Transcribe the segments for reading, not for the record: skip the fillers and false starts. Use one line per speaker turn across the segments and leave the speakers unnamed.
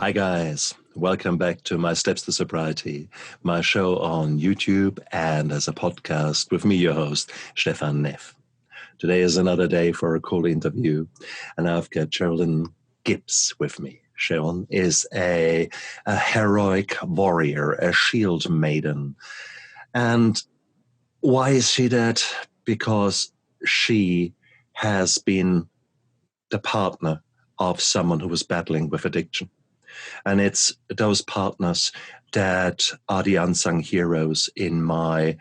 Hi guys, welcome back to My Steps to Sobriety, my show on YouTube and as a podcast with me, your host, Stefan Neff. Today is another day for a cool interview, and I've got Cheryln Gibbs with me. Cheryln is a heroic warrior, a shield maiden. And why is she that? Because she has been the partner of someone who was battling with addiction. And it's those partners that are the unsung heroes in my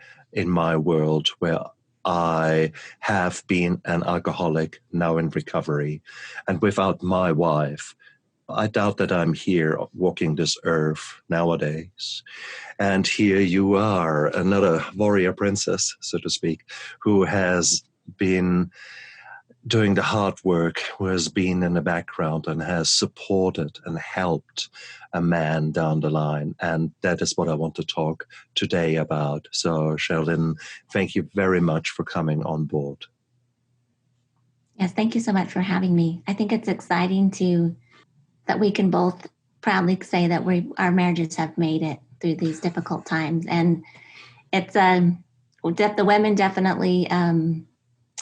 world, where I have been an alcoholic, now in recovery. And without my wife, I doubt that I'm here walking this earth nowadays. And here you are, another warrior princess, so to speak, who has been doing the hard work, who has been in the background and has supported and helped a man down the line. And that is what I want to talk today about. So, Cheryln, thank you very much for coming on board.
Yes, thank you so much for having me. I think it's exciting that we can both proudly say that our marriages have made it through these difficult times. And it's the women definitely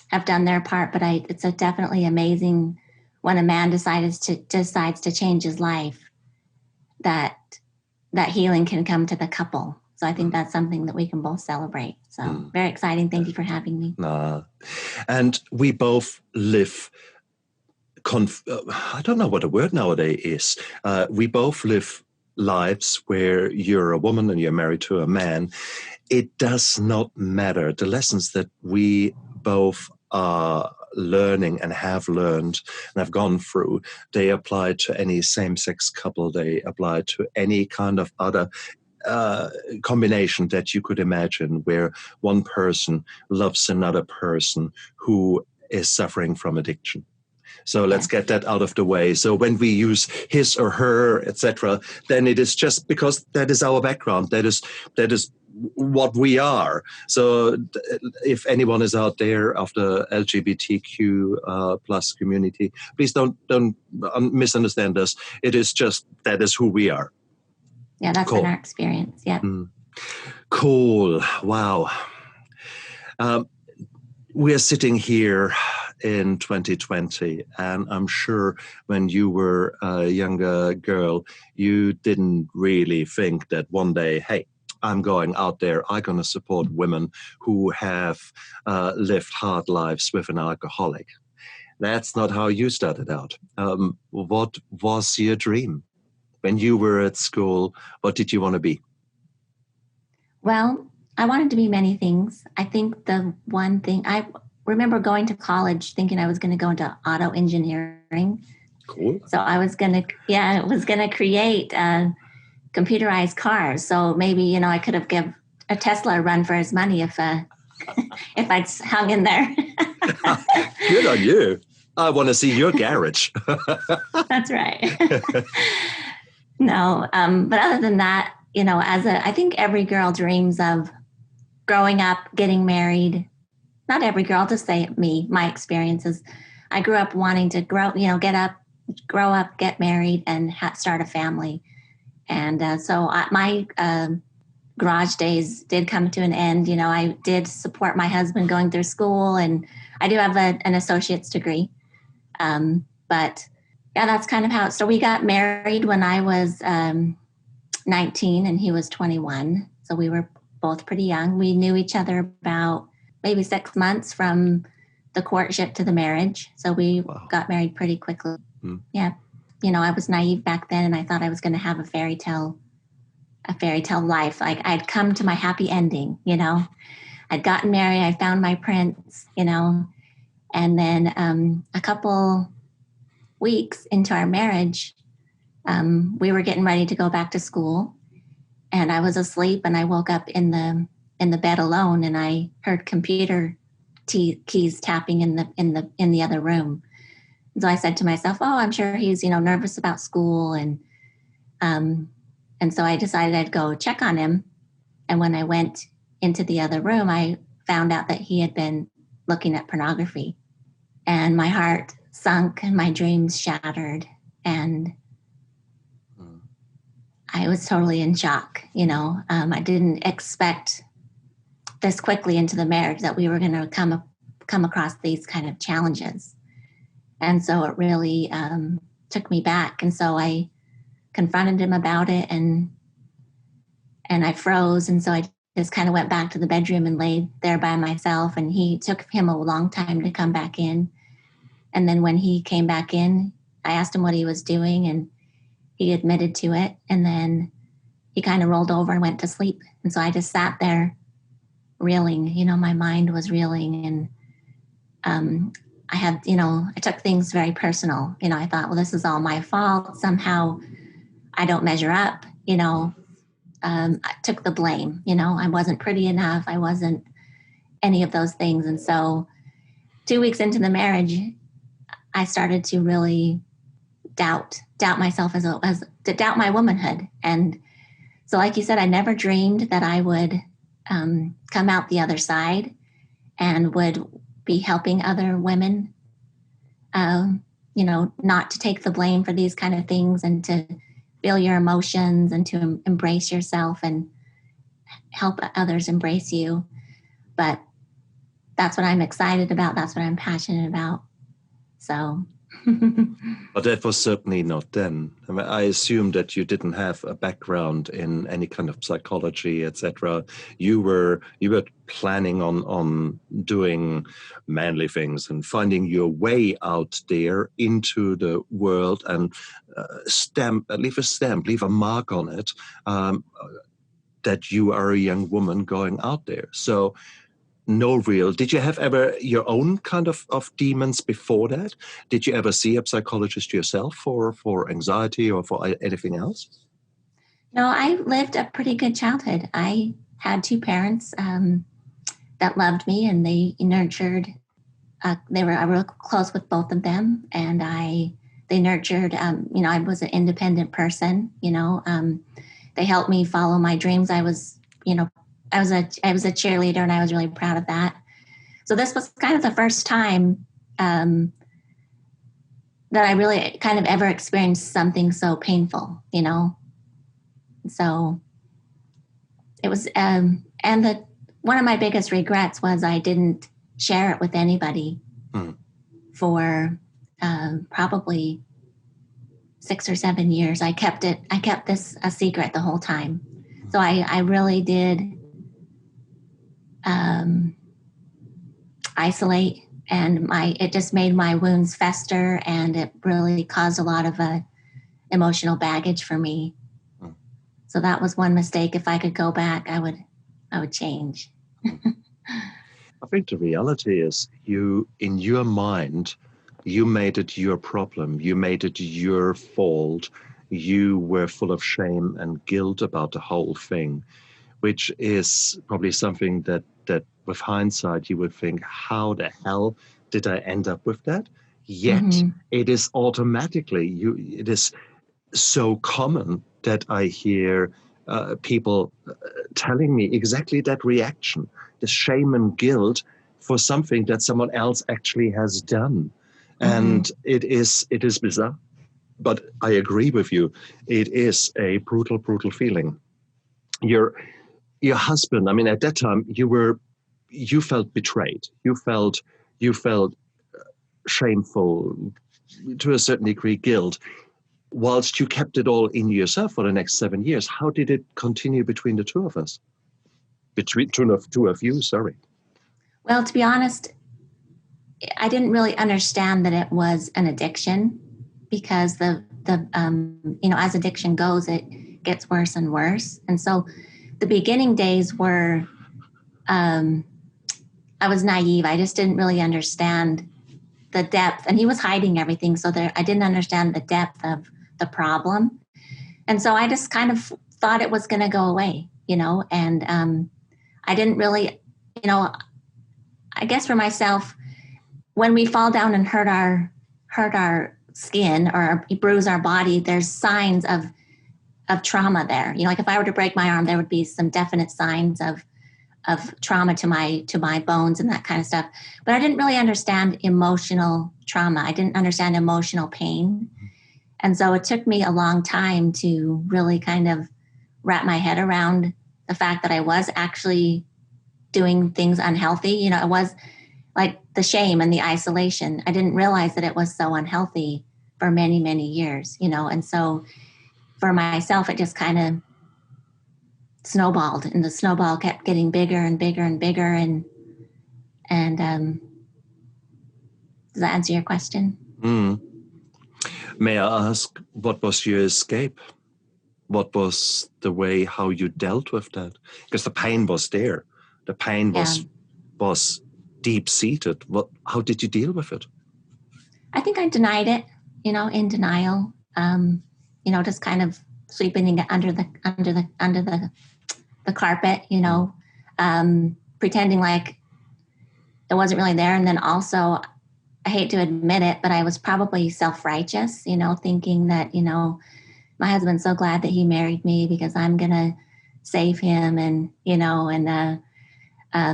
have done their part, but it's definitely amazing when a man decides to change his life, that healing can come to the couple. So I think that's something that we can both celebrate. So very exciting. Thank you for having me.
And we both live, I don't know what the word nowadays is. We both live lives where you're a woman and you're married to a man. It does not matter. The lessons that we both are learning and have learned and have gone through, they apply to any same-sex couple. They apply to any kind of other combination that you could imagine, where one person loves another person who is suffering from addiction. So let's get that out of the way. So when we use his or her, etc., then it is just because that is our background. That is what we are. So if anyone is out there of the LGBTQ plus community, please don't misunderstand us. It is just that is who we are.
Yeah, that's been our experience. Yeah.
Cool. Wow. We are sitting here in 2020, and I'm sure when you were a younger girl, you didn't really think that one day, hey, I'm going out there, I'm going to support women who have lived hard lives with an alcoholic. That's not how you started out. What was your dream? When you were at school, what did you want to be?
Well, I wanted to be many things. I think the one thing, I remember going to college thinking I was going to go into auto engineering.
Cool.
So I was going to create computerized cars. So maybe, I could have given a Tesla a run for his money if I'd hung in there.
Good on you. I want to see your garage.
That's right. No, but other than that, I think every girl dreams of growing up, getting married. Not every girl, just say me, my experiences. I grew up wanting to grow up, get married, and start a family. And so my garage days did come to an end. I did support my husband going through school, and I do have an associate's degree. But yeah, that's kind of how. So we got married when I was 19 and he was 21. So we were both pretty young. We knew each other about maybe 6 months from the courtship to the marriage. So we got married pretty quickly. Yeah. I was naive back then, and I thought I was going to have a fairy tale life. Like I'd come to my happy ending, I'd gotten married. I found my prince, and then a couple weeks into our marriage, we were getting ready to go back to school, and I was asleep, and I woke up in the bed alone, and I heard computer keys tapping in the other room. And so I said to myself, "Oh, I'm sure he's nervous about school," and so I decided I'd go check on him. And when I went into the other room, I found out that he had been looking at pornography, and my heart sunk and my dreams shattered. And I was totally in shock. I didn't expect this quickly into the marriage that we were going to come across these kind of challenges. And so it really took me back. And so I confronted him about it, and I froze. And so I just kind of went back to the bedroom and laid there by myself. And he took him a long time to come back in. And then when he came back in, I asked him what he was doing, and he admitted to it. And then he kind of rolled over and went to sleep. And so I just sat there reeling. My mind was reeling. And I took things very personal. I thought, well, this is all my fault. Somehow I don't measure up. I took the blame. I wasn't pretty enough. I wasn't any of those things. And so 2 weeks into the marriage, I started to really doubt myself to doubt my womanhood. And so, like you said, I never dreamed that I would come out the other side and would be helping other women, not to take the blame for these kind of things, and to feel your emotions and to embrace yourself and help others embrace you. But that's what I'm excited about. That's what I'm passionate about. So.
But that was certainly not then. I mean, I assume that you didn't have a background in any kind of psychology, etc. You were planning on doing manly things and finding your way out there into the world and leave a mark on it, that you are a young woman going out there. So did you have ever your own kind of demons before that? Did you ever see a psychologist yourself for anxiety or for anything else?
No, I lived a pretty good childhood. I had two parents that loved me, and they nurtured. I real close with both of them, and they nurtured. I was an independent person. They helped me follow my dreams. I was a cheerleader, and I was really proud of that. So this was kind of the first time that I really kind of ever experienced something so painful, So it was, one of my biggest regrets was I didn't share it with anybody for probably 6 or 7 years. I kept this a secret the whole time. So I really did isolate, and it just made my wounds fester, and it really caused a lot of emotional baggage for me. So that was one mistake. If I could go back, I would change.
I think the reality is in your mind, you made it your problem. You made it your fault. You were full of shame and guilt about the whole thing, which is probably something that with hindsight, you would think, how the hell did I end up with that? Yet it is automatically, it is so common that I hear people telling me exactly that reaction, the shame and guilt for something that someone else actually has done. And it is bizarre. But I agree with you. It is a brutal, brutal feeling. Your husband, I mean, at that time, you felt betrayed. You felt shameful, to a certain degree, guilt, whilst you kept it all in yourself for the next 7 years. How did it continue between the two of us? Between two of you, sorry.
Well, to be honest, I didn't really understand that it was an addiction, because as addiction goes, it gets worse and worse. And so the beginning days were, I was naive. I just didn't really understand the depth, and he was hiding everything. So I didn't understand the depth of the problem. And so I just kind of thought it was going to go away, and I didn't really, I guess for myself, when we fall down and hurt our skin or bruise our body, there's signs of trauma there. Like if I were to break my arm, there would be some definite signs of trauma to my bones and that kind of stuff. But I didn't really understand emotional trauma. I didn't understand emotional pain. And so it took me a long time to really kind of wrap my head around the fact that I was actually doing things unhealthy. You know, it was like the shame and the isolation. I didn't realize that it was so unhealthy for many, many years, you know. And so for myself, it just kind of snowballed, and the snowball kept getting bigger and bigger and bigger. And does that answer your question?
Mm. May I ask, what was your escape? What was the way how you dealt with that? Because the pain was there. The pain was deep-seated. How did you deal with it?
I think I denied it, you know, in denial. You know, just kind of sweeping it under the carpet, you know, pretending like it wasn't really there. And then also, I hate to admit it, but I was probably self-righteous, you know, thinking that, you know, my husband's so glad that he married me because I'm going to save him, and, you know, and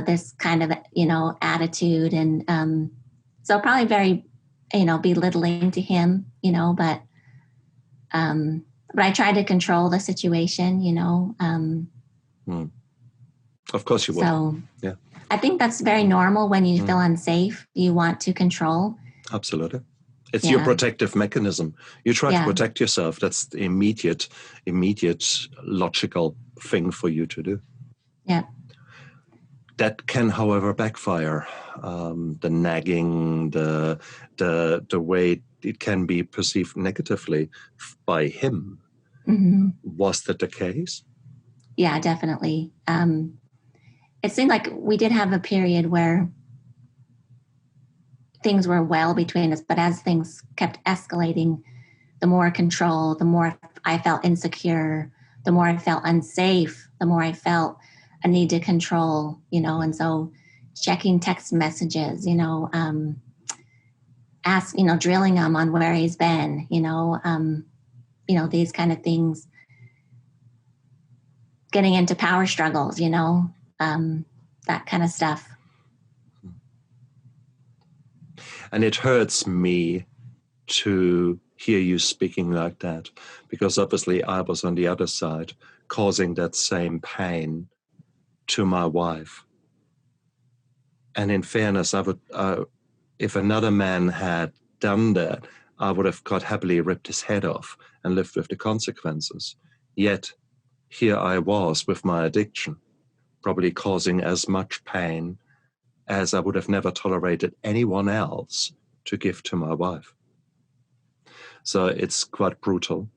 this kind of, you know, attitude. And so probably very, you know, belittling to him, you know, but I tried to control the situation, you know.
Of course you would.
So
yeah.
I think that's very normal when you feel unsafe. You want to control.
Absolutely. It's your protective mechanism. You try to protect yourself. That's the immediate, logical thing for you to do.
Yeah.
That can, however, backfire. The nagging, the way it can be perceived negatively by him. Mm-hmm. Was that the case?
Yeah, definitely. It seemed like we did have a period where things were well between us, but as things kept escalating, the more control, the more I felt insecure, the more I felt unsafe, the more I felt a need to control, you know. And so checking text messages, you know, drilling him on where he's been, you know, these kind of things, getting into power struggles, you know, that kind of stuff.
And it hurts me to hear you speaking like that, because obviously I was on the other side, causing that same pain to my wife. And in fairness, I would, if another man had done that, I would have quite happily ripped his head off and lived with the consequences. Yet here I was with my addiction, probably causing as much pain as I would have never tolerated anyone else to give to my wife. So it's quite brutal,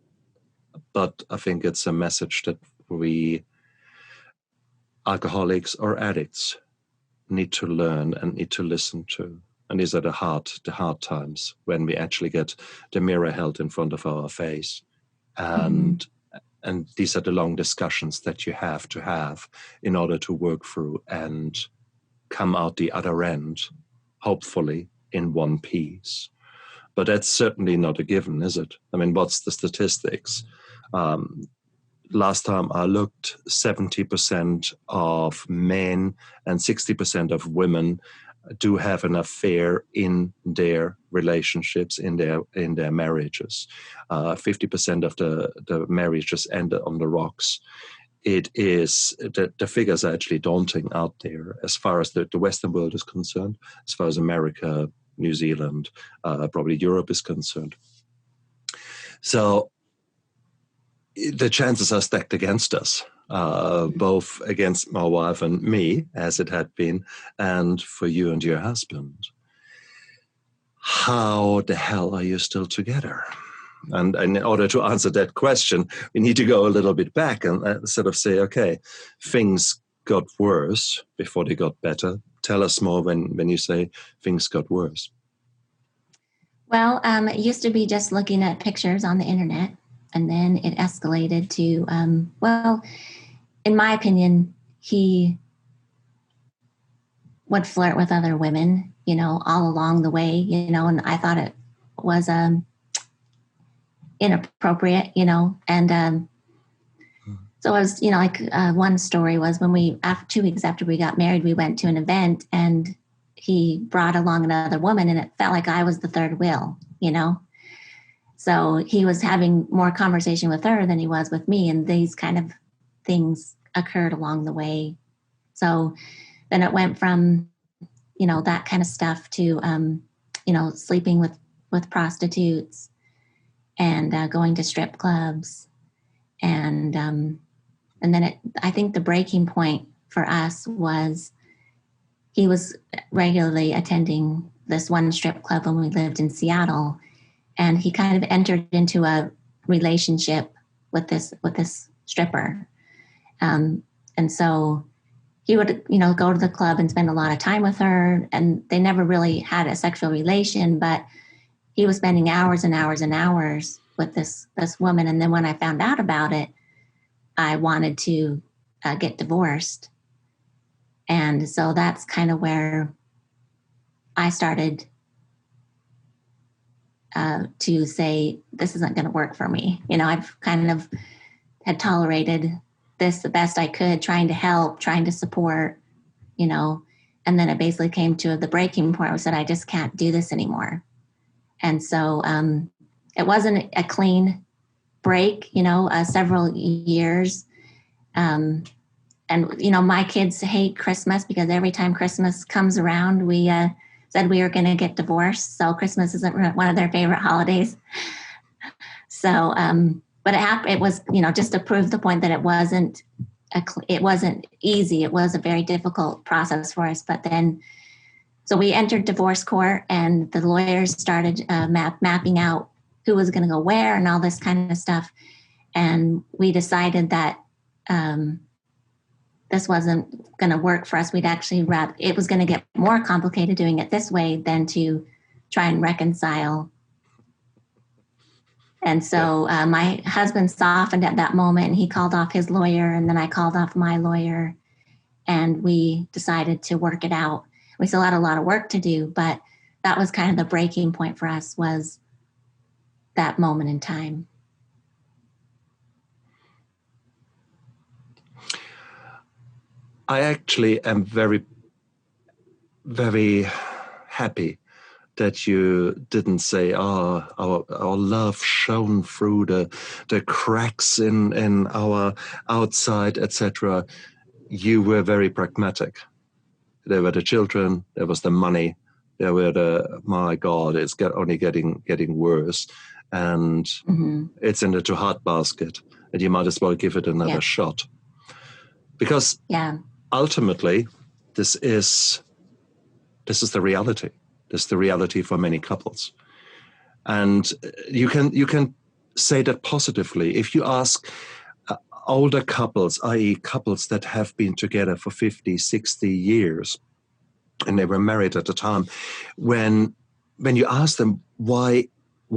but I think it's a message that we, alcoholics or addicts, need to learn and need to listen to. And these are the hard times when we actually get the mirror held in front of our face. And these are the long discussions that you have to have in order to work through and come out the other end, hopefully in one piece. But that's certainly not a given, is it? I mean, what's the statistics? Last time I looked, 70% of men and 60% of women do have an affair in their relationships, in their marriages. 50% of the marriages end on the rocks. It is, the figures are actually daunting out there as far as the Western world is concerned, as far as America, New Zealand, probably Europe is concerned. So the chances are stacked against us, both against my wife and me, as it had been, and for you and your husband. How the hell are you still together? And in order to answer that question, we need to go a little bit back and sort of say, okay, things got worse before they got better. Tell us more when you say things got worse.
Well, it used to be just looking at pictures on the internet, and then it escalated to, well, in my opinion, he would flirt with other women, you know, all along the way, you know, and I thought it was inappropriate, you know, and so I was, you know, like one story was when 2 weeks after we got married, we went to an event and he brought along another woman, and it felt like I was the third wheel, you know. So he was having more conversation with her than he was with me. And these kind of things occurred along the way. So then it went from, that kind of stuff to, sleeping with prostitutes and going to strip clubs. And then I think the breaking point for us was he was regularly attending this one strip club when we lived in Seattle. And he kind of entered into a relationship with this stripper. And so he would, go to the club and spend a lot of time with her. And they never really had a sexual relation, but he was spending hours and hours and hours with this woman. And then when I found out about it, I wanted to get divorced. And so that's kind of where I started to say, this isn't going to work for me. I've kind of had tolerated this the best I could, trying to help, trying to support, and then it basically came to the breaking point where I said, I just can't do this anymore. And so it wasn't a clean break, several years. And, my kids hate Christmas because every time Christmas comes around, we said we were going to get divorced. So Christmas isn't one of their favorite holidays. So, but it was, just to prove the point that it wasn't easy. It was a very difficult process for us. But then, so we entered divorce court and the lawyers started mapping out who was going to go where and all this kind of stuff. And we decided that this wasn't going to work for us. We'd actually it was going to get more complicated doing it this way than to try and reconcile. And so my husband softened at that moment and he called off his lawyer and then I called off my lawyer and we decided to work it out. We still had a lot of work to do, but that was kind of the breaking point for us, was that moment in time.
I actually am very, very happy that you didn't say, our love shone through the cracks in our outside, etc. You were very pragmatic. There were the children, there was the money, there were my God, it's only getting worse. And it's in the too hard basket. And you might as well give it another shot. Because ultimately, this is the reality. This is the reality for many couples. And you can say that positively. If you ask older couples, i.e. couples that have been together for 50, 60 years, and they were married at the time, when you ask them, why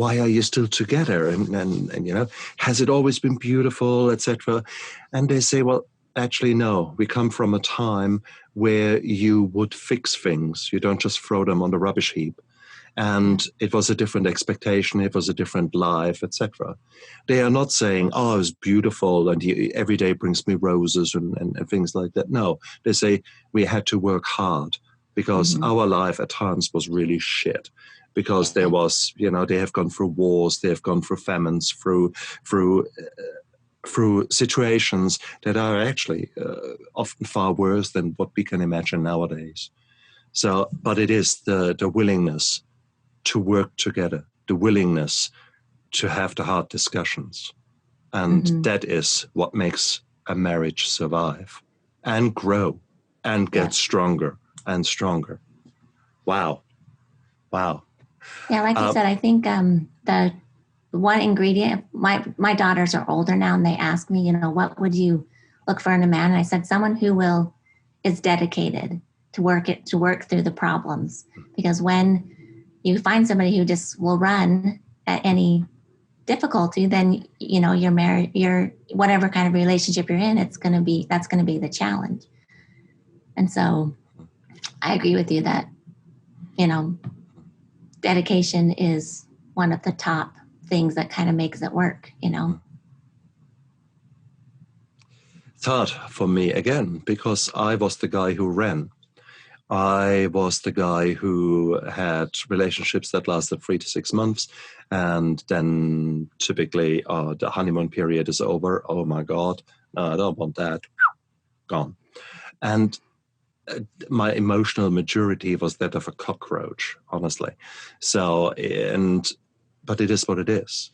are you still together? And has it always been beautiful, etc.? And they say, well, actually, no. We come from a time where you would fix things. You don't just throw them on the rubbish heap. And it was a different expectation. It was a different life, etc. They are not saying, oh, it was beautiful and every day brings me roses and things like that. No, they say we had to work hard because our life at times was really shit. Because there was, they have gone through wars, they have gone through famines, through situations that are actually often far worse than what we can imagine nowadays. So, but it is the willingness to work together, the willingness to have the hard discussions. And that is what makes a marriage survive and grow and get stronger and stronger. Wow.
Yeah, like you said, I think the one ingredient, my daughters are older now and they ask me, what would you look for in a man? And I said, someone who is dedicated to work through the problems. Because when you find somebody who just will run at any difficulty, then, you're married, whatever kind of relationship you're in, that's going to be the challenge. And so I agree with you that, dedication is one of the top things that kind of makes it work, It's
hard for me again, because I was the guy who ran. I was the guy who had relationships that lasted 3 to 6 months, and then typically the honeymoon period is over. Oh my God, no, I don't want that. Gone. And my emotional maturity was that of a cockroach, honestly. But it is what it is.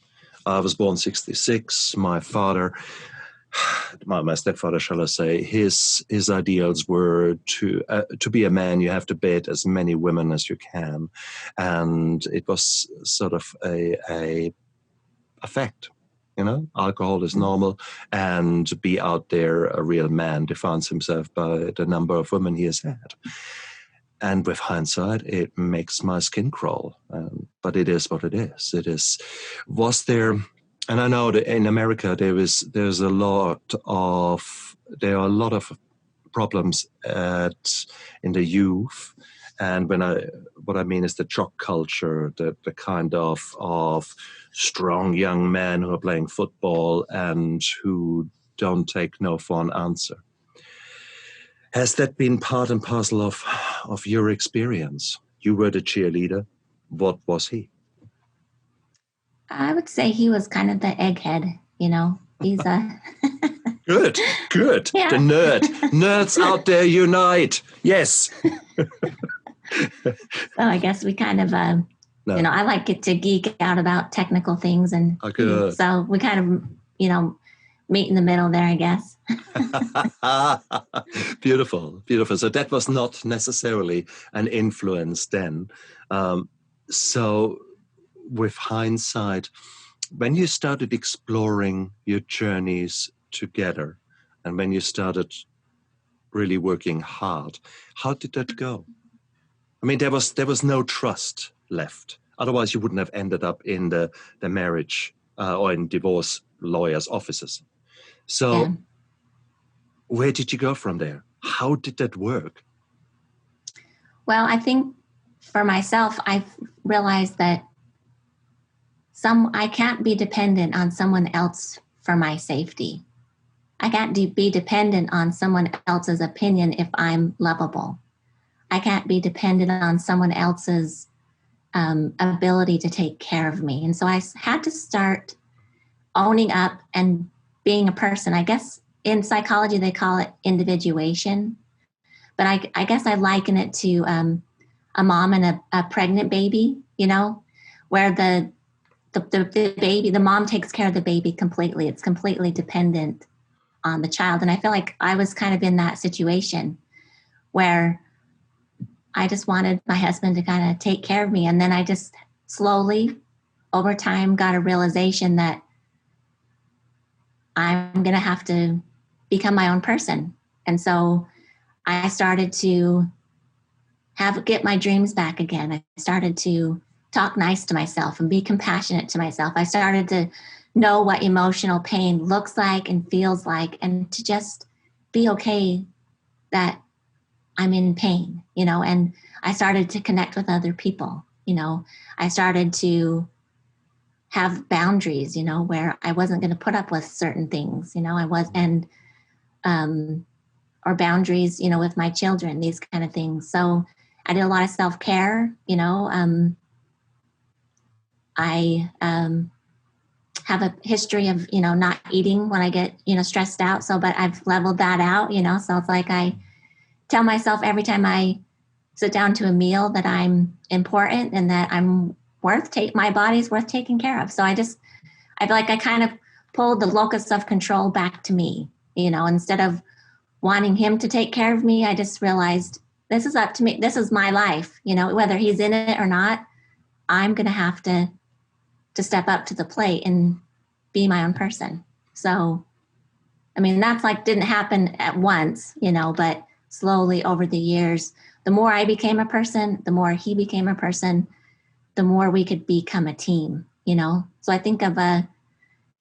I was born 66. My father, my stepfather, shall I say, his ideals were to be a man, you have to bed as many women as you can, and it was sort of a fact. Alcohol is normal, and be out there, a real man defines himself by the number of women he has had. And with hindsight, it makes my skin crawl. But it is what it is. Was there, and I know that in America there are a lot of problems in the youth. And what I mean is the jock culture, the kind of strong young men who are playing football and who don't take no for an answer. Has that been part and parcel of your experience? You were the cheerleader. What was he?
I would say he was kind of the egghead, He's a...
Good.
Yeah.
The nerds out there unite. Yes.
So I guess we kind of,
No.
I like to geek out about technical things. And so we kind of, meet in the middle there, I guess.
Beautiful. So that was not necessarily an influence then. So with hindsight, when you started exploring your journeys together and when you started really working hard, how did that go? I mean, there was no trust left. Otherwise, you wouldn't have ended up in the marriage or in divorce lawyers' offices. So Where did you go from there? How did that work?
Well, I think for myself, I've realized that I can't be dependent on someone else for my safety. I can't be dependent on someone else's opinion if I'm lovable. I can't be dependent on someone else's ability to take care of me. And so I had to start owning up and being a person. I guess in psychology, they call it individuation. But I guess I liken it to a mom and a pregnant baby, where the baby, the mom takes care of the baby completely. It's completely dependent on the child. And I feel like I was kind of in that situation where I just wanted my husband to kind of take care of me. And then I just slowly, over time, got a realization that I'm going to have to become my own person. And so I started to get my dreams back again. I started to talk nice to myself and be compassionate to myself. I started to know what emotional pain looks like and feels like, and to just be okay that I'm in pain, and I started to connect with other people, I started to have boundaries, where I wasn't going to put up with certain things, or boundaries, with my children, these kind of things. So I did a lot of self-care, I have a history of, not eating when I get, stressed out. So, but I've leveled that out, so it's like I tell myself every time I sit down to a meal that I'm important and that I'm my body's worth taking care of. So I feel like I kind of pulled the locus of control back to me, instead of wanting him to take care of me. I just realized this is up to me. This is my life, whether he's in it or not, I'm going to have to step up to the plate and be my own person. So, I mean, that's didn't happen at once, but slowly over the years, the more I became a person, the more he became a person, the more we could become a team, So I think of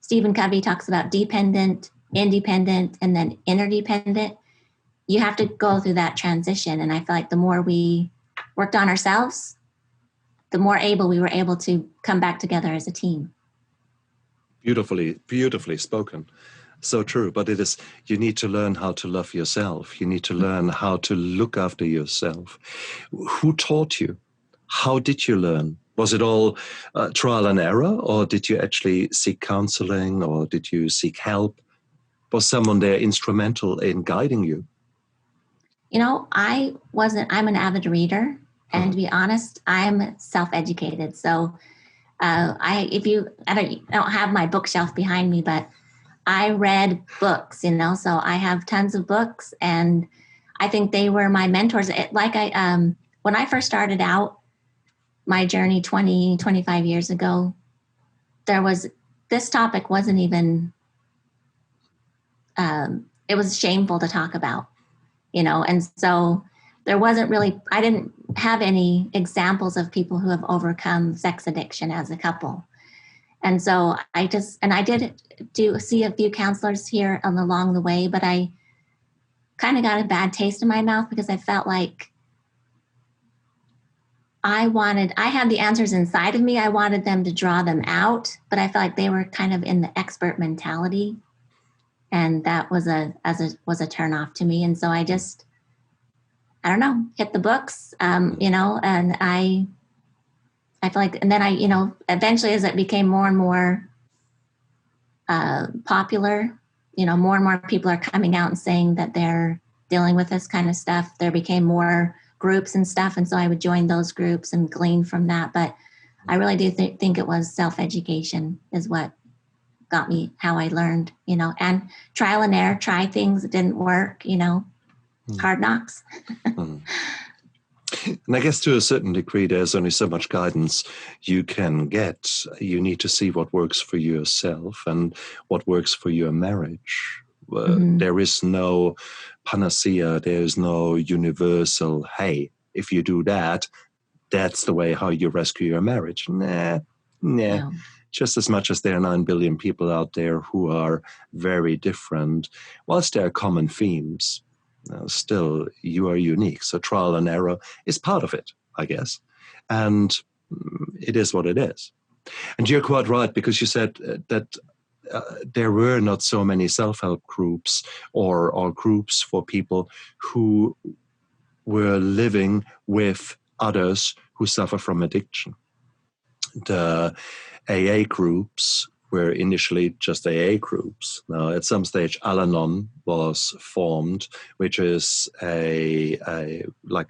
Stephen Covey talks about dependent, independent, and then interdependent. You have to go through that transition. And I feel like the more we worked on ourselves, the more we were able to come back together as a team.
Beautifully spoken. So true. But it is, you need to learn how to love yourself. You need to learn how to look after yourself. Who taught you? How did you learn? Was it all trial and error, or did you actually seek counseling, or did you seek help? Was someone there instrumental in guiding you?
I'm an avid reader, and to be honest, I'm self-educated. So I don't have my bookshelf behind me, but I read books, so I have tons of books, and I think they were my mentors. When I first started out my journey 25 years ago, this topic wasn't even, it was shameful to talk about, and so I didn't have any examples of people who have overcome sex addiction as a couple. And so I did see a few counselors here along the way, but I kind of got a bad taste in my mouth because I felt like I had the answers inside of me. I wanted them to draw them out, but I felt like they were kind of in the expert mentality. And that was a turnoff to me. And so I just, I don't know, hit the books, and I feel like, and then eventually as it became more and more popular, more and more people are coming out and saying that they're dealing with this kind of stuff. There became more groups and stuff. And so I would join those groups and glean from that. But I really do think it was self-education is what got me how I learned, and trial and error, try things that didn't work, hard knocks.
And I guess to a certain degree, there's only so much guidance you can get. You need to see what works for yourself and what works for your marriage. There is no panacea. There is no universal, hey, if you do that, that's the way how you rescue your marriage. Nah. No. Just as much as there are 9 billion people out there who are very different, whilst there are common themes, still you are unique. So trial and error is part of it, I guess. And it is what it is. And you're quite right, because you said that there were not so many self-help groups or groups for people who were living with others who suffer from addiction. The AA groups were initially just AA groups. Now, at some stage, Al-Anon was formed, which is like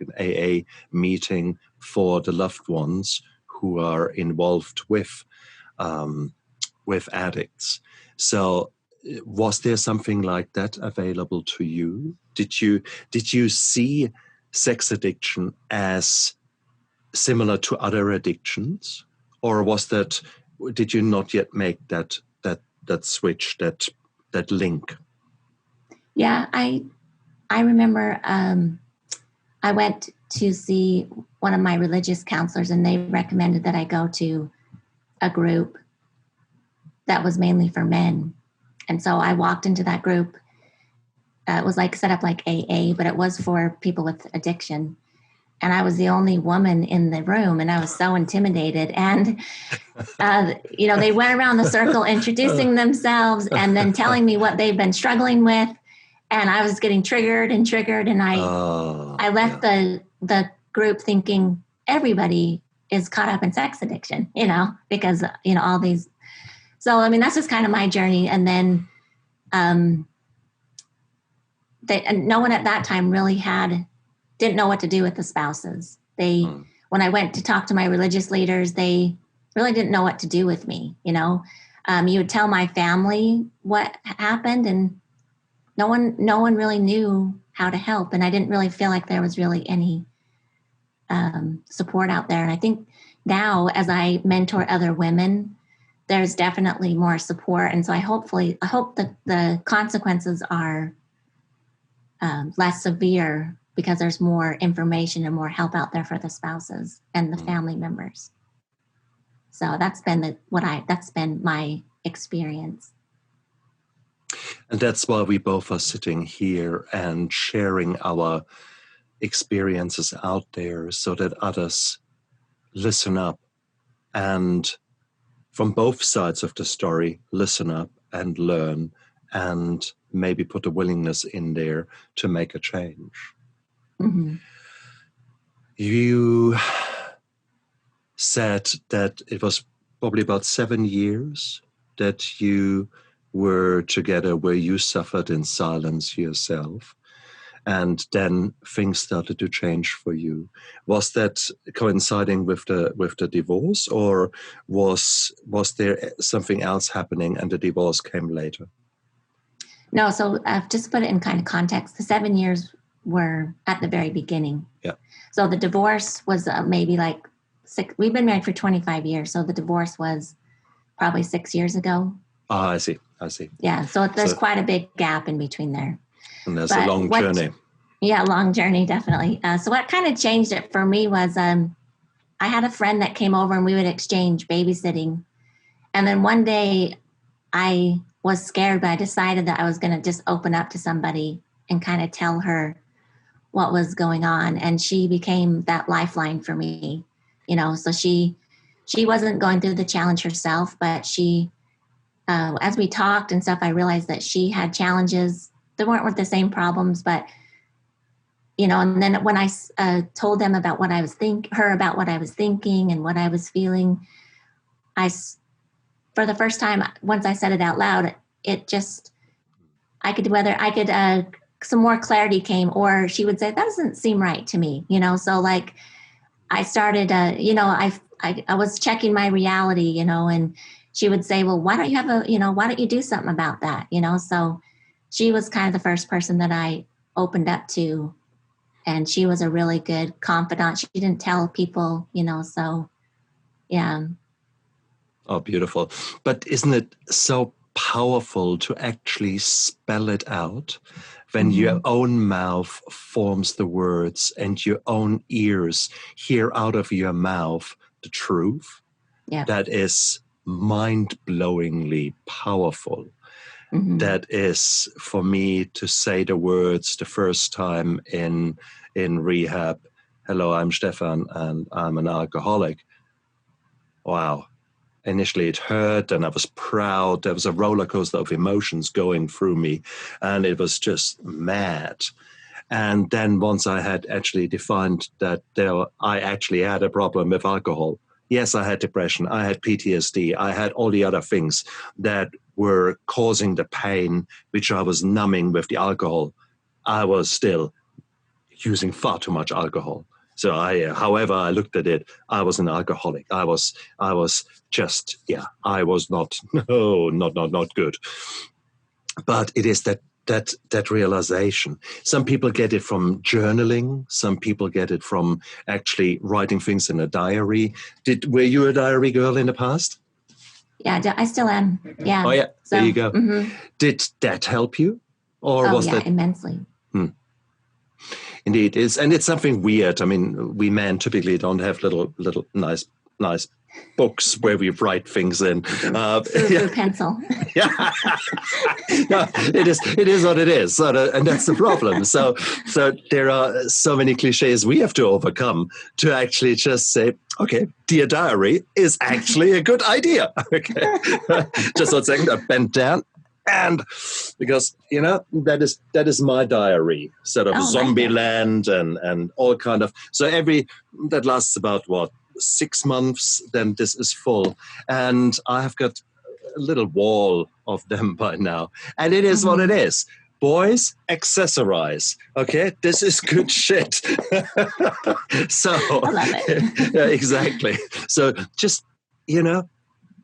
an AA meeting for the loved ones who are involved with addicts. So, was there something like that available to you? Did you see sex addiction as similar to other addictions, or did you not yet make that switch, that link?
Yeah, I remember I went to see one of my religious counselors, and they recommended that I go to a group that was mainly for men. And so I walked into that group. It was like set up like AA, but it was for people with addiction. And I was the only woman in the room, and I was so intimidated. And, they went around the circle introducing themselves and then telling me what they've been struggling with. And I was getting triggered. And I left the group thinking everybody is caught up in sex addiction, because, all these. So, I mean, that's just kind of my journey. And then and no one at that time really didn't know what to do with the spouses. When I went to talk to my religious leaders, they really didn't know what to do with me. You would tell my family what happened, and no one really knew how to help. And I didn't really feel like there was really any support out there. And I think now, as I mentor other women, there's definitely more support. And so I hope that the consequences are less severe, because there's more information and more help out there for the spouses and the family members. So that's been my experience.
And that's why we both are sitting here and sharing our experiences out there, so that others listen up, and from both sides of the story, listen up and learn and maybe put a willingness in there to make a change.
Mm-hmm.
You said that it was probably about 7 years that you were together where you suffered in silence yourself, and then things started to change for you. Was that coinciding with the divorce, or was there something else happening and the divorce came later?
No, so just to put it in kind of context, the 7 years were at the very beginning.
Yeah.
So the divorce was maybe like 6. We've been married for 25 years. So the divorce was probably 6 years ago.
I see.
Yeah. So there's quite a big gap in between there.
And there's a long journey.
Yeah, long journey, definitely. So what kind of changed it for me was I had a friend that came over and we would exchange babysitting. And then one day I was scared, but I decided that I was going to just open up to somebody and kind of tell her what was going on. And she became that lifeline for me, so she wasn't going through the challenge herself, but she, as we talked and stuff, I realized that she had challenges. They weren't the same problems, but, and then when I told them about what I was about what I was thinking and what I was feeling, for the first time, once I said it out loud, some more clarity came, or she would say, that doesn't seem right to me, so like I started, I was checking my reality, and she would say, well, why don't you do something about that? So she was kind of the first person that I opened up to, and she was a really good confidant. She didn't tell people, so yeah.
Oh, beautiful. But isn't it so powerful to actually spell it out when your own mouth forms the words and your own ears hear out of your mouth the truth?
Yeah.
That is mind-blowingly powerful.
Mm-hmm.
That is, for me, to say the words the first time in rehab, hello, I'm Stefan and I'm an alcoholic. Wow. Initially it hurt and I was proud. There was a roller coaster of emotions going through me and it was just mad. And then once I had actually defined that I actually had a problem with alcohol. Yes, I had depression, I had PTSD, I had all the other things that were causing the pain, which I was numbing with the alcohol. I was still using far too much alcohol. So however I looked at it, I was an alcoholic. I was just, I was not good. But it is that realization. Some people get it from journaling. Some people get it from actually writing things in a diary. Were you a diary girl in the past?
Yeah, I still am. Yeah.
Oh yeah, so, there you go.
Mm-hmm.
Did that help you? Or was that
immensely.
Indeed, it's something weird. I mean, we men typically don't have little nice books where we write things in.
Pencil.
Yeah, no, it is what it is, and that's the problem. So there are so many cliches we have to overcome to actually just say, okay, dear diary is actually a good idea. Okay, just 1 second, I bent down. And because, that is my diary, sort of zombie land and all kind of, so that lasts about 6 months, then this is full. And I have got a little wall of them by now. And it is what it is. Boys, accessorize. Okay, this is good shit. So,
I love it.
Yeah, exactly. So just,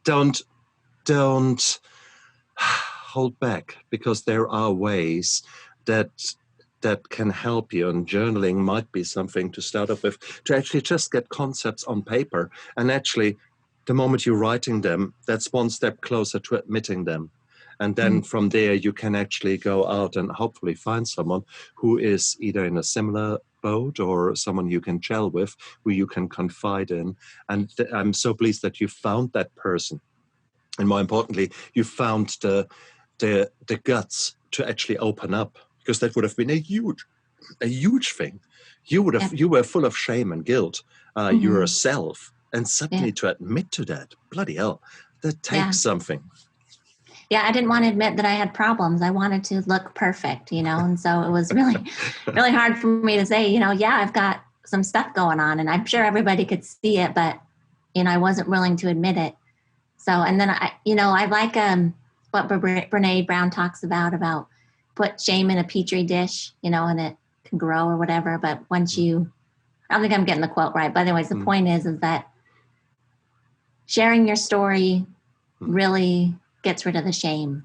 don't hold back, because there are ways that can help you, and journaling might be something to start off with, to actually just get concepts on paper, and actually the moment you're writing them, that's one step closer to admitting them, and then from there you can actually go out and hopefully find someone who is either in a similar boat or someone you can gel with, who you can confide in. And I'm so pleased that you found that person, and more importantly, you found the guts to actually open up, because that would have been a huge thing. You were full of shame and guilt, yourself, and suddenly to admit to that, bloody hell, that takes something.
Yeah, I didn't want to admit that I had problems. I wanted to look perfect, and so it was really, really hard for me to say, yeah, I've got some stuff going on, and I'm sure everybody could see it, but, I wasn't willing to admit it. So, and then I like what Brene Brown talks about put shame in a petri dish, and it can grow or whatever. But once I don't think I'm getting the quote right, but anyways, the point is that sharing your story really gets rid of the shame,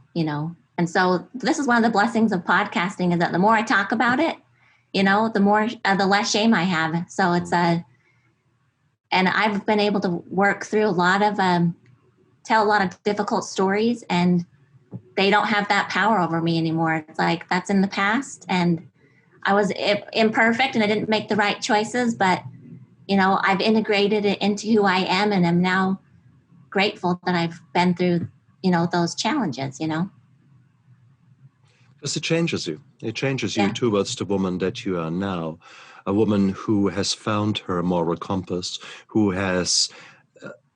And so this is one of the blessings of podcasting, is that the more I talk about it, the less shame I have. So it's and I've been able to work through a lot of, tell a lot of difficult stories, and they don't have that power over me anymore. It's like, that's in the past, and I was imperfect and I didn't make the right choices, but, I've integrated it into who I am, and I'm now grateful that I've been through, those challenges,
Because it changes you. It changes you
Yeah.
towards the woman that you are now, a woman who has found her moral compass, who has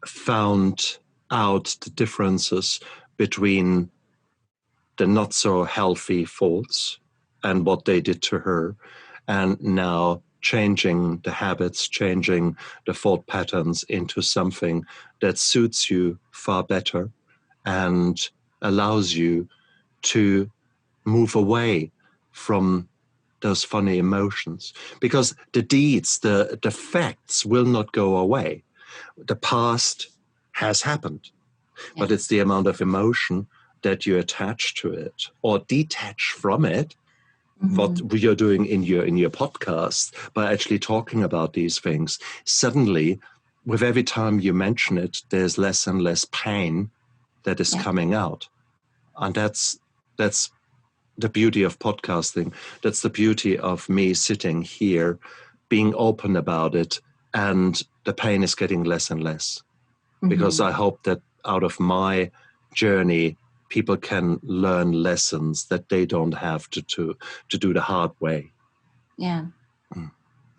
found out the differences between the not so healthy faults and what they did to her, and now changing the habits, changing the thought patterns into something that suits you far better and allows you to move away from those funny emotions. Because the deeds, the facts will not go away. The past has happened, but it's the amount of emotion that you attach to it or detach from it. What you're doing in your podcast by actually talking about these things, suddenly, with every time you mention it, there's less and less pain that is coming out. And that's the beauty of podcasting. That's the beauty of me sitting here, being open about it, and the pain is getting less and less. Because I hope that out of my journey, people can learn lessons that they don't have to do the hard way.
Yeah.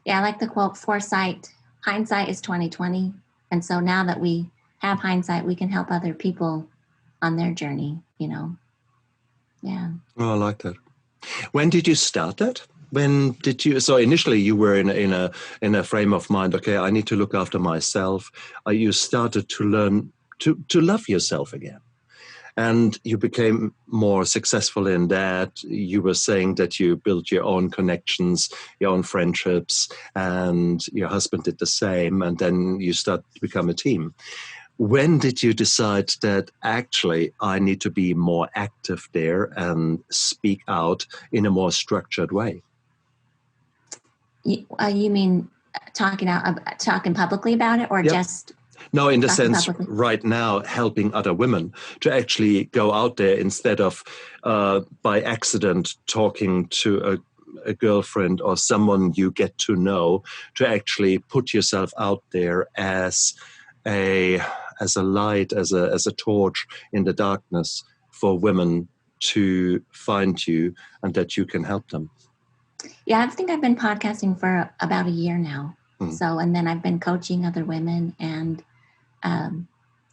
Yeah, I like the quote, hindsight is 20/20. And so now that we have hindsight, we can help other people on their journey, Yeah.
Oh, I like that. When did you start that? When did you? So initially, you were in a frame of mind. Okay, I need to look after myself. You started to learn to love yourself again, and you became more successful in that. You were saying that you built your own connections, your own friendships, and your husband did the same. And then you started to become a team. When did you decide that actually I need to be more active there and speak out in a more structured way?
You mean talking publicly about it, or just?
No, in the sense
publicly?
right now, helping other women to actually go out there instead of by accident talking to a girlfriend or someone you get to know, to actually put yourself out there as a light, as a torch in the darkness for women to find you and that you can help them.
Yeah, I think I've been podcasting for about a year now. So, and then I've been coaching other women and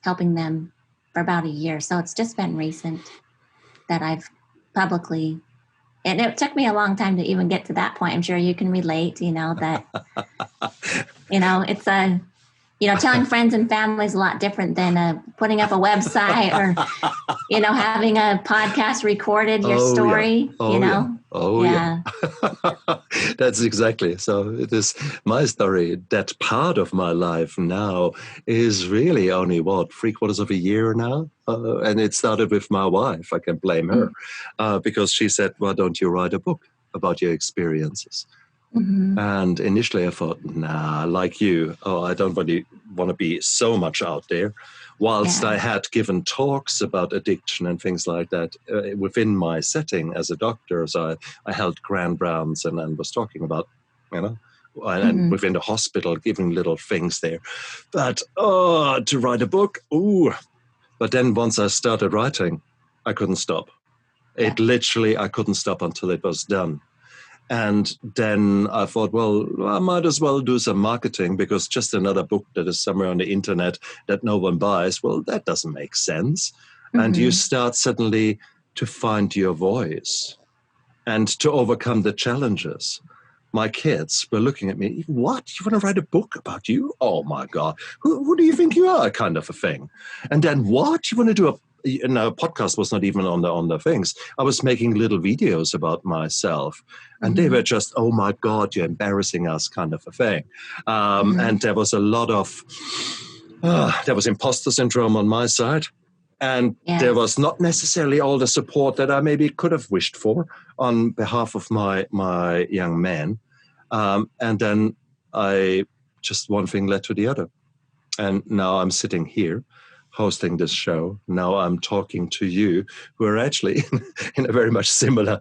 helping them for about a year. So it's just been recent that I've publicly, and it took me a long time to even get to that point. I'm sure you can relate, that, it's telling friends and family is a lot different than putting up a website or, having a podcast recorded your story,
Yeah. That's exactly. So it is my story. That part of my life now is really only 3/4 of a year now. And it started with my wife. I can blame her because she said, why don't you write a book about your experiences? And initially I thought, nah, like you, I don't really want to be so much out there. Whilst I had given talks about addiction and things like that within my setting as a doctor, so I held grand rounds and was talking about, and within the hospital, giving little things there. But to write a book, But then once I started writing, I couldn't stop. It literally, I couldn't stop until it was done. And then I thought, well, I might as well do some marketing, because just another book that is somewhere on the internet that no one buys, well, that doesn't make sense. and you start suddenly to find your voice and to overcome the challenges. My kids were looking at me, what? You want to write a book about you? Oh my God. Who do you think you are, kind of a thing? And then what? You want to do a podcast was not even on the things. I was making little videos about myself, and they were just, oh my God, you're embarrassing us, kind of a thing. And there was a lot of, there was imposter syndrome on my side. And there was not necessarily all the support that I maybe could have wished for on behalf of my young man. And then one thing led to the other. And now I'm sitting here hosting this show. Now I'm talking to you, who are actually in a very much similar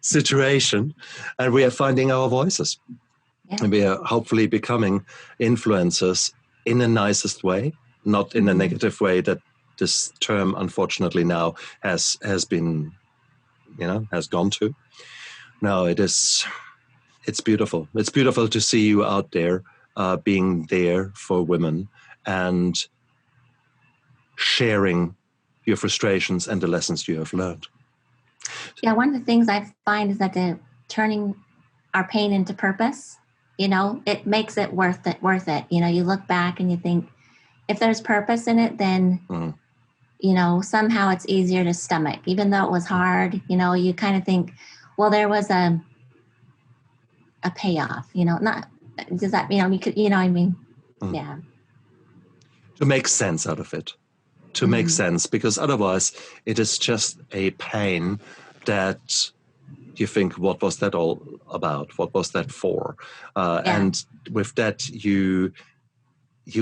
situation. And we are finding our voices. Yeah. And we are hopefully becoming influencers in the nicest way, not in a negative way that this term, unfortunately, now has been, has gone to. No, it's beautiful. It's beautiful to see you out there, being there for women and sharing your frustrations and the lessons you have learned.
Yeah, one of the things I find is that turning our pain into purpose, it makes it worth it. You look back and you think, if there's purpose in it, then somehow it's easier to stomach, even though it was hard. You kind of think, well, there was a payoff. Not does that you could I mean, yeah.
To make sense out of it, to make sense, because otherwise it is just a pain that you think, what was that all about? What was that for? And with that, you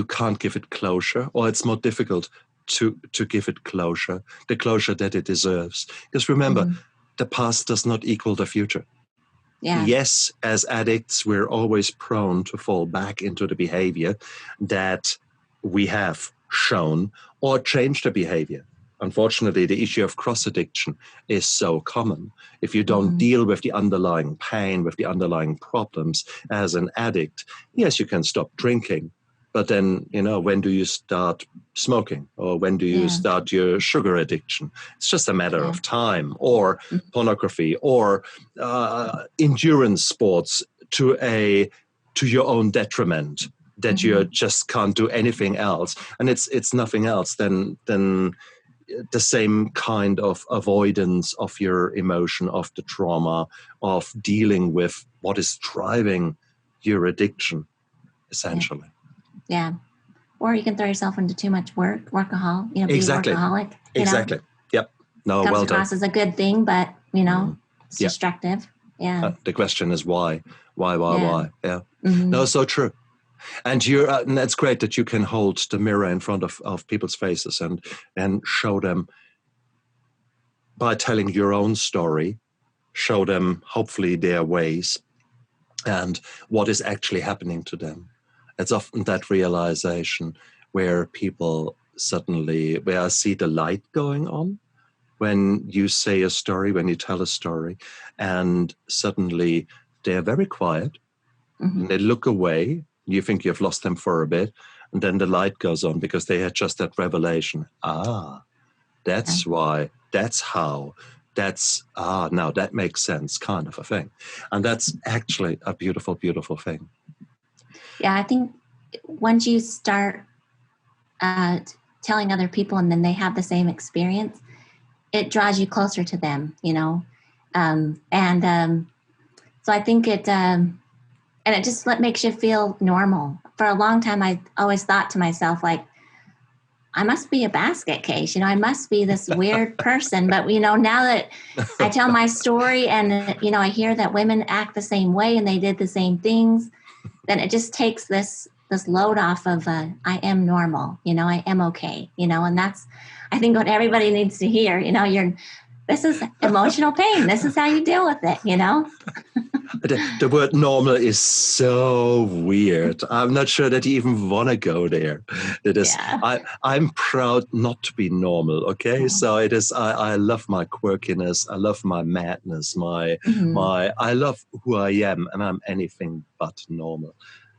can't give it closure, or it's more difficult to give it closure, the closure that it deserves. Because remember, the past does not equal the future. Yeah. Yes, as addicts, we're always prone to fall back into the behavior that we have shown or change the behavior. Unfortunately, the issue of cross-addiction is so common. If you don't deal with the underlying pain, with the underlying problems as an addict, yes, you can stop drinking. But then, when do you start smoking? Or when do you start your sugar addiction? It's just a matter of time. Or pornography, or endurance sports to your own detriment, that you just can't do anything else. And it's nothing else than the same kind of avoidance of your emotion, of the trauma, of dealing with what is driving your addiction, essentially.
Yeah. Or you can throw yourself into too much workaholic, be
exactly.
a workaholic.
Exactly. Yep. No,
comes
well
across
done.
as a good thing, but, it's destructive. Yeah.
The question is why? Why? Yeah.
Mm-hmm.
No, so true. And and that's great that you can hold the mirror in front of people's faces and show them, by telling your own story, show them hopefully their ways and what is actually happening to them. It's often that realization where people suddenly, where I see the light going on when you say a story, when you tell a story, and suddenly they're very quiet and they look away. You think you've lost them for a bit, and then the light goes on because they had just that revelation. That's why, that's how, now that makes sense, kind of a thing. And that's actually a beautiful, beautiful thing.
Yeah, I think once you start telling other people and then they have the same experience, it draws you closer to them, so I think it, and it just makes you feel normal. For a long time, I always thought to myself, like, I must be a basket case, I must be this weird person. But, now that I tell my story and, I hear that women act the same way and they did the same things, then it just takes this load off of, I am normal, I am okay, and that's, I think, what everybody needs to hear. This is emotional pain. This is how you deal with it,
The word normal is so weird. I'm not sure that you even want to go there. It is. Yeah. I'm proud not to be normal. Okay, so it is. I love my quirkiness. I love my madness. I love who I am, and I'm anything but normal.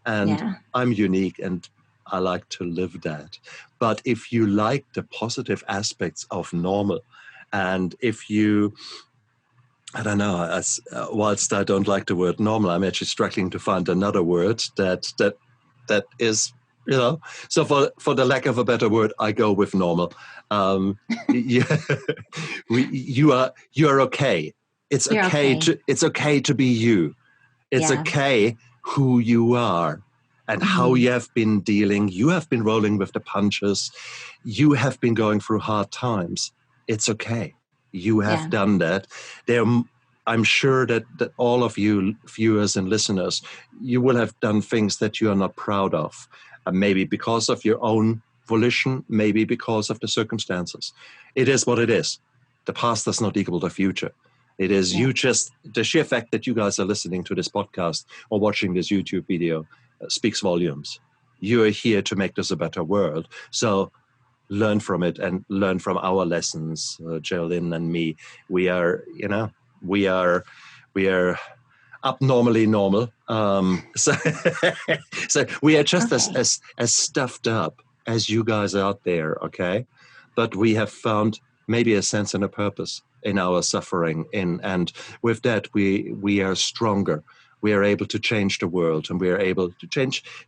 And I'm unique. And I like to live that. But if you like the positive aspects of normal, and if you, I don't know, whilst I don't like the word normal, I'm actually struggling to find another word that is, so for the lack of a better word, I go with normal. Yeah, you are okay. It's
You're
okay
okay.
it's okay to be you. It's
Yeah.
okay who you are and how you have been dealing. You have been rolling with the punches. You have been going through hard times. It's okay. You have done that. I'm sure that all of you viewers and listeners, you will have done things that you are not proud of. Maybe because of your own volition, maybe because of the circumstances. It is what it is. The past does not equal the future. It is you just, the sheer fact that you guys are listening to this podcast or watching this YouTube video speaks volumes. You are here to make this a better world. So learn from it and learn from our lessons, Cheryln and me. We are, we are abnormally normal. So, so we are just as stuffed up as you guys out there, okay? But we have found maybe a sense and a purpose in our suffering, and with that we are stronger. We are able to change the world, and we are able to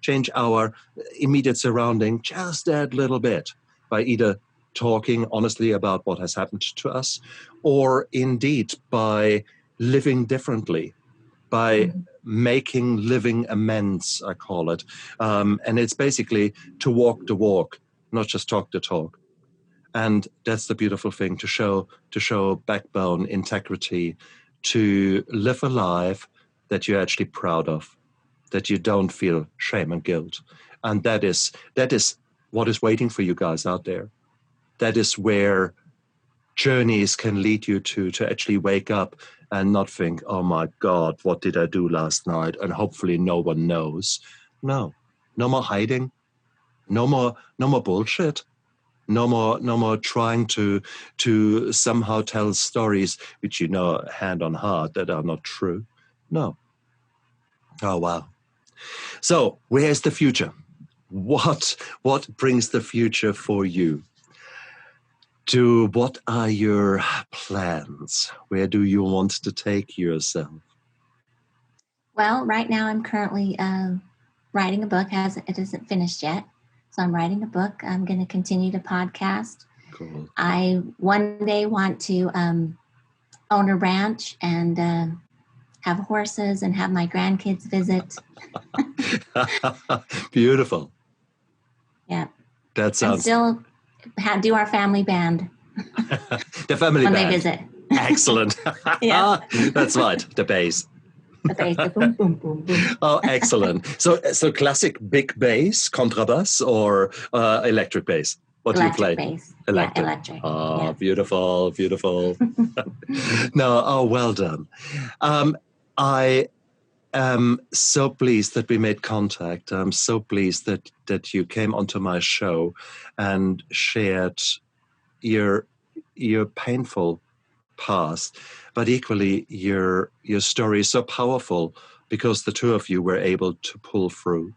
change our immediate surrounding just that little bit by either talking honestly about what has happened to us, or indeed by living differently, by making living amends, I call it. And it's basically to walk the walk, not just talk the talk. And that's the beautiful thing, to show backbone, integrity, to live a life that you're actually proud of, that you don't feel shame and guilt. And that is what is waiting for you guys out there. That is where journeys can lead you to actually wake up and not think, oh my God, what did I do last night? And hopefully no one knows. No more hiding, no more bullshit. No more trying to somehow tell stories which, hand on heart, that are not true. No. Oh, wow. So where's the future? What brings the future for you? What are your plans? Where do you want to take yourself?
Well, right now I'm currently writing a book. It isn't finished yet. So I'm writing a book. I'm going to continue to podcast.
Cool.
I one day want to own a ranch and have horses and have my grandkids visit.
Beautiful.
Yeah.
That sounds...
And still do our family band.
The family
when
band.
They visit.
Excellent.
Yeah.
That's right. The bass.
The bass. The boom, boom, boom, boom.
Oh, excellent. So classic big bass, contrabass, or electric bass? What
electric
do you play?
Bass.
Electric.
Yeah, electric.
Oh,
yeah.
Beautiful, beautiful. No, oh, well done. I am so pleased that we made contact. I'm so pleased that you came onto my show and shared your painful past, but equally your story is so powerful because the two of you were able to pull through,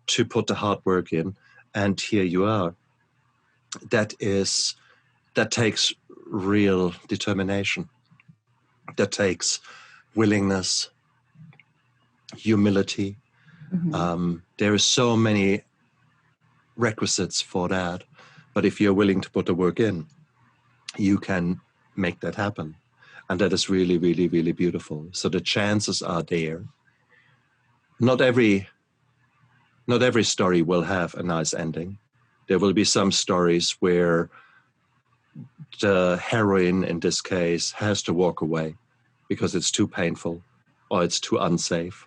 to put the hard work in, and here you are. That takes real determination. That takes willingness, humility. There are so many requisites for that, but if you're willing to put the work in, you can make that happen. And that is really, really, really beautiful. So the chances are there. Not every story will have a nice ending. There will be some stories where the heroine, in this case, has to walk away because it's too painful, or it's too unsafe,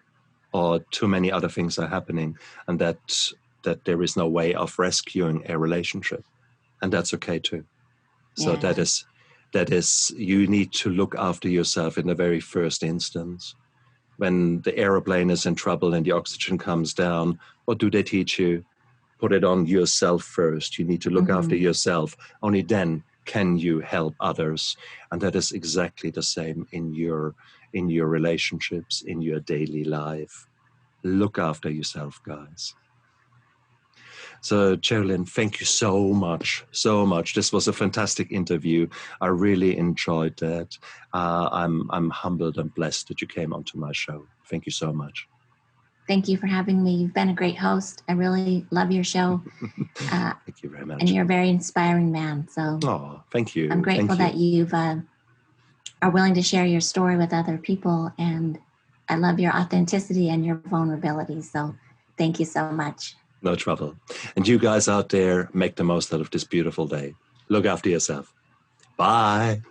or too many other things are happening, and that there is no way of rescuing a relationship. And that's okay too. So that is, you need to look after yourself in the very first instance. When the aeroplane is in trouble and the oxygen comes down, what do they teach you? Put it on yourself first. You need to look after yourself. Only then can you help others. And that is exactly the same in your relationships, in your daily life. Look after yourself, guys. So, Cheryln, thank you so much, so much. This was a fantastic interview. I really enjoyed that. I'm humbled and blessed that you came onto my show. Thank you so much.
Thank you for having me. You've been a great host. I really love your show.
Thank you very much.
And you're a very inspiring man. So,
oh, thank you.
I'm grateful that you've are willing to share your story with other people. And I love your authenticity and your vulnerability. So, thank you so much.
No trouble. And you guys out there, make the most out of this beautiful day. Look after yourself. Bye.